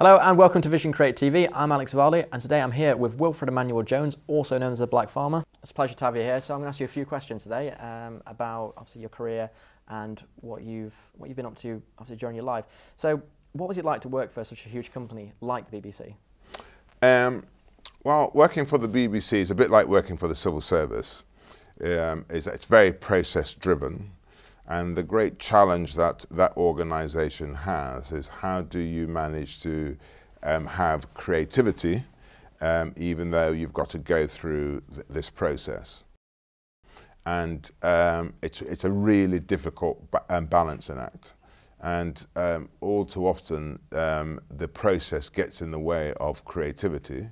Hello and welcome to Vision Create TV. I'm Alex Valli and today I'm here with Wilfred Emmanuel Jones, also known as the Black Farmer. It's a pleasure to have you here. So I'm going to ask you a few questions today about obviously your career and what you've been up to obviously during your life. So what was it like to work for such a huge company like the BBC? Well, working for the BBC is a bit like working for the civil service. It's very process driven. And the great challenge that that organisation has is how do you manage to have creativity even though you've got to go through this process. And it's a really difficult balancing act. And all too often the process gets in the way of creativity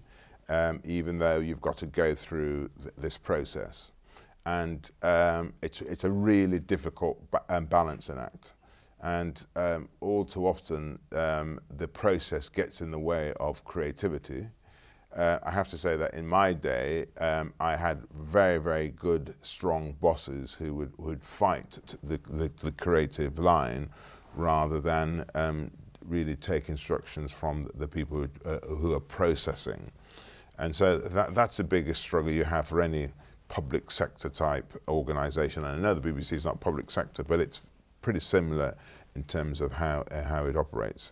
even though you've got to go through this process. And it's a really difficult balancing act. And all too often the process gets in the way of creativity. I have to say that in my day I had very, very good, strong bosses who would fight the creative line rather than really take instructions from the people who are processing. And so that's the biggest struggle you have for any public sector type organisation. And I know the BBC is not public sector, but it's pretty similar in terms of how it operates.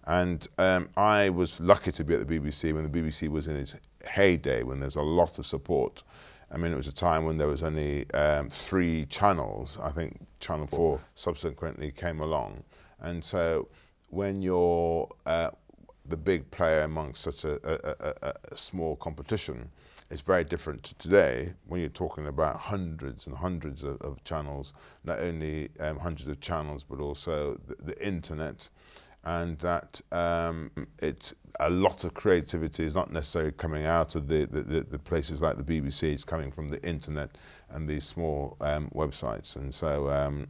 And I was lucky to be at the BBC when the BBC was in its heyday, when there's a lot of support. I mean, it was a time when there was only 3 channels. I think Channel 4 subsequently came along. And so when you're the big player amongst such a small competition, it's very different to today when you're talking about hundreds and hundreds of channels, not only hundreds of channels, but also the internet. And that it's a lot of creativity is not necessarily coming out of the places like the BBC, it's coming from the internet and these small websites. And so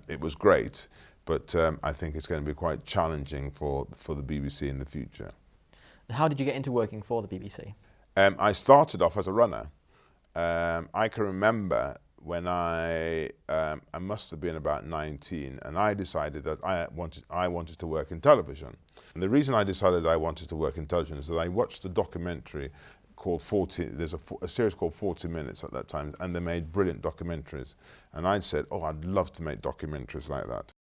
it was great, but I think it's going to be quite challenging for the BBC in the future. And how did you get into working for the BBC? I started off as a runner. I can remember when I must have been about 19, and I decided that I wanted to work in television. And the reason I decided I wanted to work in television is that I watched a documentary called 40, there's a series called 40 Minutes at that time, and they made brilliant documentaries. And I said, oh, I'd love to make documentaries like that.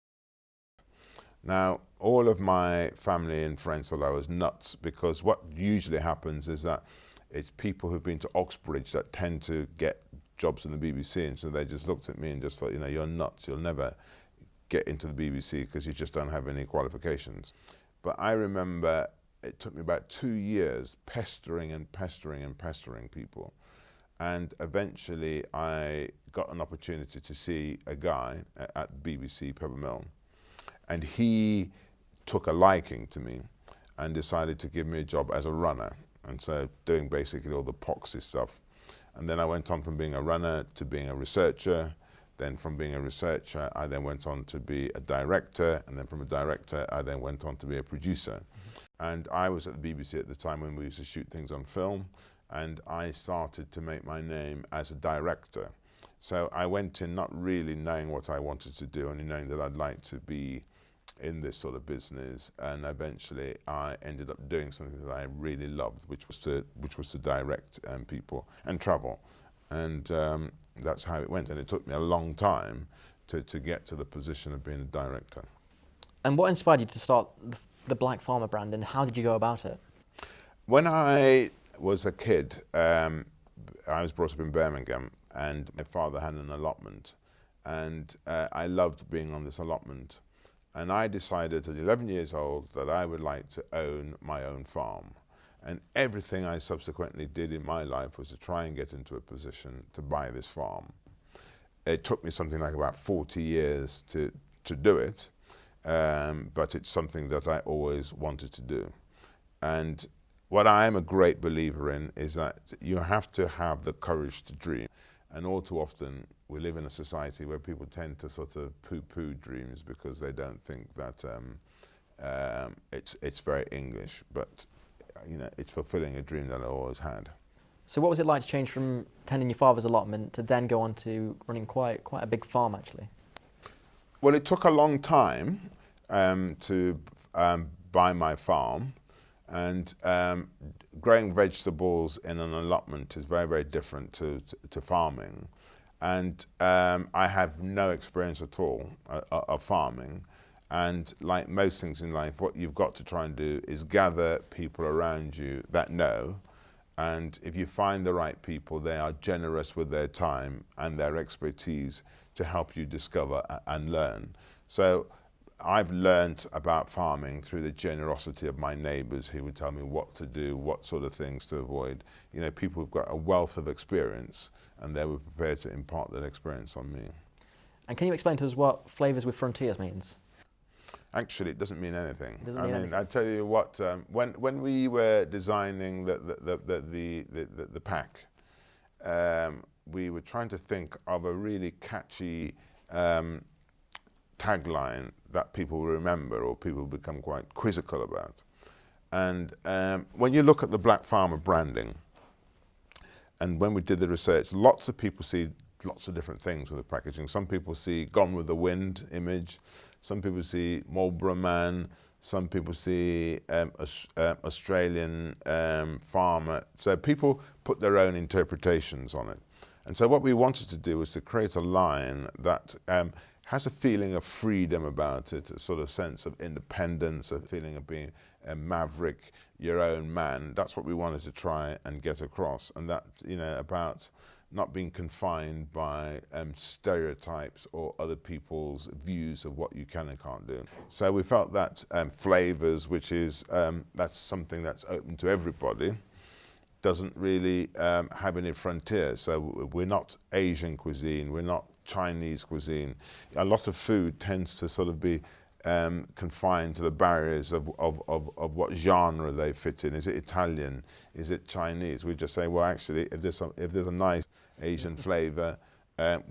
Now, all of my family and friends thought I was nuts, because what usually happens is that it's people who've been to Oxbridge that tend to get jobs in the BBC, and so they just looked at me and just thought, you know, you're nuts, you'll never get into the BBC because you just don't have any qualifications. But I remember it took me about 2 years pestering and pestering and pestering people, and eventually I got an opportunity to see a guy at BBC Pebble Mill, and he took a liking to me and decided to give me a job as a runner. And so doing basically all the poxy stuff. And then I went on from being a runner to being a researcher. Then from being a researcher, I then went on to be a director. And then from a director, I then went on to be a producer. And I was at the BBC at the time when we used to shoot things on film. And I started to make my name as a director. So I went in not really knowing what I wanted to do, only knowing that I'd like to be in this sort of business, and eventually I ended up doing something that I really loved, which was to direct people and travel, and that's how it went. And it took me a long time to get to the position of being a director. And what inspired you to start the Black Farmer brand, and how did you go about it? When I was a kid, I was brought up in Birmingham, and my father had an allotment, and I loved being on this allotment. And I decided at 11 years old that I would like to own my own farm. And everything I subsequently did in my life was to try and get into a position to buy this farm. It took me something like about 40 years to do it, but it's something that I always wanted to do. And what I am a great believer in is that you have to have the courage to dream. And all too often, we live in a society where people tend to sort of poo-poo dreams because they don't think that it's very English. But you know, it's fulfilling a dream that I always had. So what was it like to change from tending your father's allotment to then go on to running quite a big farm, actually? Well, it took a long time to by my farm, and growing vegetables in an allotment is very, very different to farming. And I have no experience at all of farming. And like most things in life, what you've got to try and do is gather people around you that know. And if you find the right people, they are generous with their time and their expertise to help you discover and learn. So I've learned about farming through the generosity of my neighbours who would tell me what to do, what sort of things to avoid. You know, people who've got a wealth of experience, and they were prepared to impart that experience on me. And can you explain to us what Flavours with Frontiers means? Actually, it doesn't mean anything. It doesn't mean anything. I tell you what, when we were designing the pack, we were trying to think of a really catchy tagline that people remember or people become quite quizzical about. And when you look at the Black Farmer branding, and when we did the research, lots of people see lots of different things with the packaging. Some people see Gone with the Wind image, some people see Marlboro Man, some people see Australian farmer. So people put their own interpretations on it. And so what we wanted to do was to create a line that has a feeling of freedom about it, a sort of sense of independence, a feeling of being a maverick, your own man. That's what we wanted to try and get across, and that, you know, about not being confined by stereotypes or other people's views of what you can and can't do. So we felt that Flavours, which is that's something that's open to everybody, doesn't really have any frontiers. So we're not Asian cuisine, we're not Chinese cuisine. A lot of food tends to sort of be confined to the barriers of what genre they fit in. Is it Italian? Is it Chinese? We just say, well, actually, if there's a nice Asian flavour,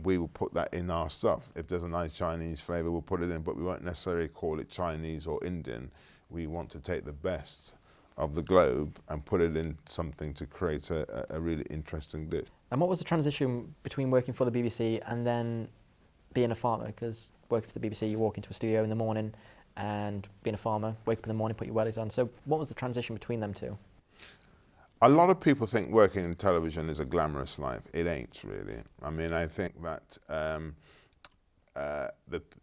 we will put that in our stuff. If there's a nice Chinese flavour, we'll put it in, but we won't necessarily call it Chinese or Indian. We want to take the best of the globe and put it in something to create a really interesting dish. And what was the transition between working for the BBC and then being a farmer? Because working for the BBC, you walk into a studio in the morning, and being a farmer, wake up in the morning, put your wellies on. So what was the transition between them two? A lot of people think working in television is a glamorous life. It ain't really. I mean, I think that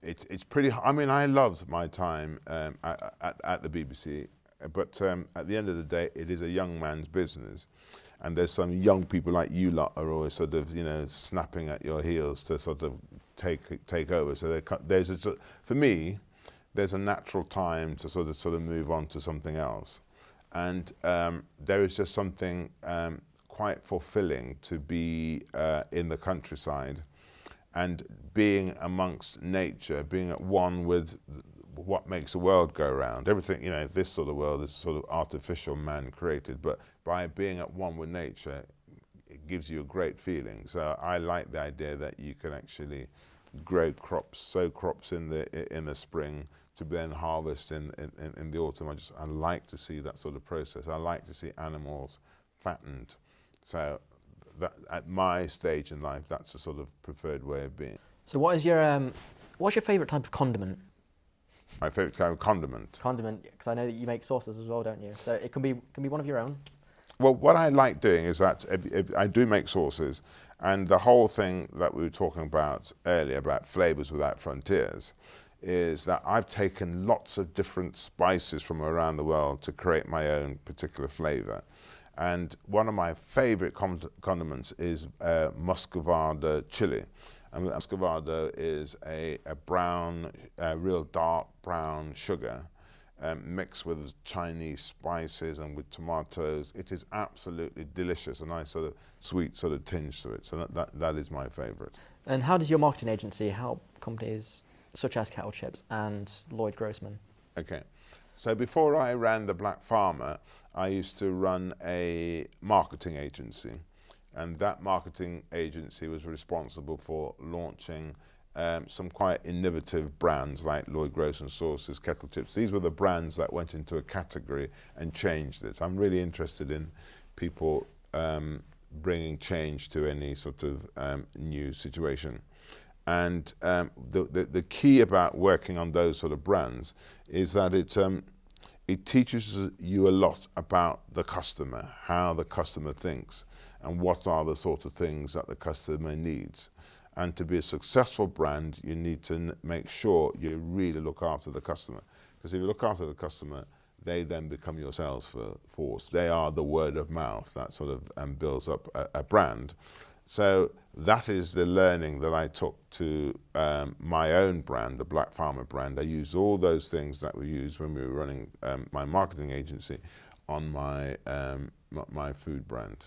it's pretty. I mean, I loved my time at the BBC, but at the end of the day, it is a young man's business, and there's some young people like you lot are always sort of, you know, snapping at your heels to sort of take over. So for me, there's a natural time to sort of move on to something else. And there is just something quite fulfilling to be in the countryside and being amongst nature, being at one with what makes the world go round. Everything, you know, this sort of world is sort of artificial, man-created, but by being at one with nature, it gives you a great feeling. So I like the idea that you can actually grow crops, sow crops in the spring, to then harvest in the autumn. I like to see that sort of process. I like to see animals fattened. So that, at my stage in life, that's a sort of preferred way of being. So what's your favourite type of condiment? My favourite kind of condiment? Condiment, because I know that you make sauces as well, don't you? So it can be one of your own. Well, what I like doing is that if I do make sauces, and the whole thing that we were talking about earlier about Flavours without Frontiers, is that I've taken lots of different spices from around the world to create my own particular flavour. And one of my favourite condiments is muscovado chili. And muscovado is a brown, real dark brown sugar mixed with Chinese spices and with tomatoes. It is absolutely delicious, a nice sort of sweet sort of tinge to it. So that is my favourite. And how does your marketing agency help companies such as Kettle Chips and Lloyd Grossman? Okay, so before I ran the Black Farmer, I used to run a marketing agency, and that marketing agency was responsible for launching some quite innovative brands like Lloyd Grossman sauces, Kettle Chips. These were the brands that went into a category and changed it. I'm really interested in people bringing change to any sort of new situation. And the key about working on those sort of brands is that it teaches you a lot about the customer, how the customer thinks, and what are the sort of things that the customer needs. And to be a successful brand, you need to make sure you really look after the customer. Because if you look after the customer, they then become your sales force. They are the word of mouth that sort of builds up a brand. So that is the learning that I took to my own brand, the Black Farmer brand. I used all those things that we used when we were running my marketing agency on my my food brand.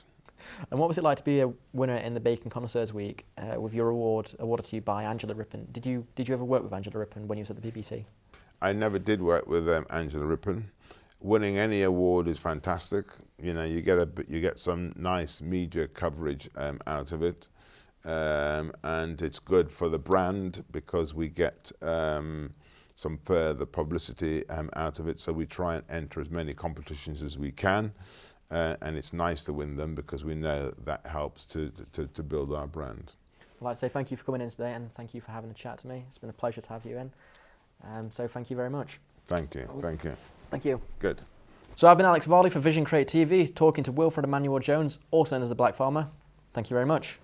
And what was it like to be a winner in the Bacon Connoisseurs Week with your award awarded to you by Angela Rippon? Did you ever work with Angela Rippon when you was at the BBC? I never did work with Angela Rippon. Winning any award is fantastic. You know, you get some nice media coverage out of it, and it's good for the brand because we get some further publicity out of it. So we try and enter as many competitions as we can, and it's nice to win them because we know that helps to build our brand. I'd like to say thank you for coming in today, and thank you for having a chat to me. It's been a pleasure to have you in. So thank you very much. Thank you. Thank you. Thank you. Good. So I've been Alex Varley for Vision Create TV, talking to Wilfred Emmanuel Jones, also known as the Black Farmer. Thank you very much.